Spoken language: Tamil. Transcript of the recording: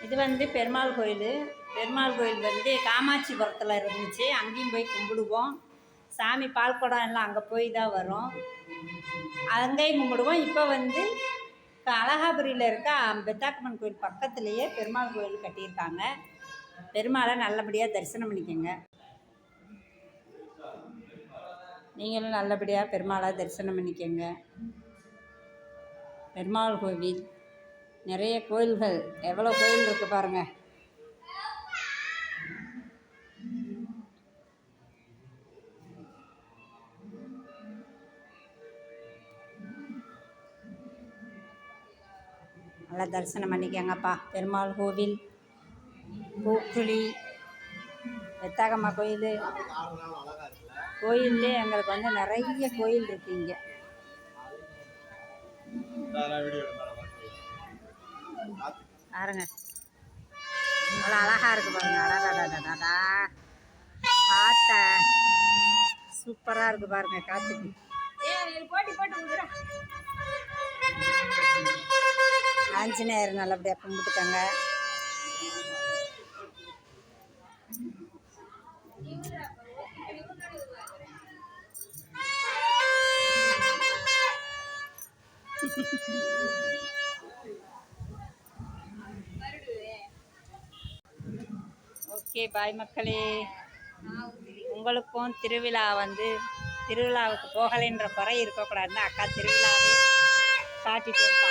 இது வந்து பெருமாள் கோயில். பெருமாள் கோயில் வந்து காமாட்சிபுரத்தில் இருந்துச்சு. அங்கேயும் போய் கும்பிடுவோம். சாமி பால்குடம் எல்லாம் அங்கே போய் தான் வரும். அங்கேயும் கும்பிடுவோம். இப்போ வந்து அழகாபுரியில் இருக்க பெத்தாக்கம்மன் கோயில் பக்கத்துலேயே பெருமாள் கோயில் கட்டியிருக்காங்க. பெருமாளை நல்லபடியாக தரிசனம் பண்ணிக்கோங்க. நீங்களும் நல்லபடியாக பெருமாளை தரிசனம் பண்ணிக்கோங்க. பெருமாள் கோவில் நிறைய கோயில்கள், எவ்வளோ கோயில் இருக்குது பாருங்கள். நல்லா தரிசனம் பண்ணிக்கங்கப்பா. பெருமாள் கோவில், பூக்குழி, பெத்தாகம்மா கோயில். கோயிலே எங்களுக்கு வந்து நிறைய கோயில் இருக்கு இங்கே. பாருங்க அவ்வளோ அழகா இருக்கு பாருங்க. அடடா காத்த சூப்பராக இருக்கு பாருங்க. காத்துக்கு ஆஞ்சநேயர் நல்லபடியாக கும்பிட்டுக்கங்க. ஓகே, பாய் மக்களே. உங்களுக்கும் திருவிழாவுக்கு போகலைன்ற குறை இருக்கக்கூடாதுன்னு அக்கா திருவிழாவே காட்டிட்டு இருப்பா.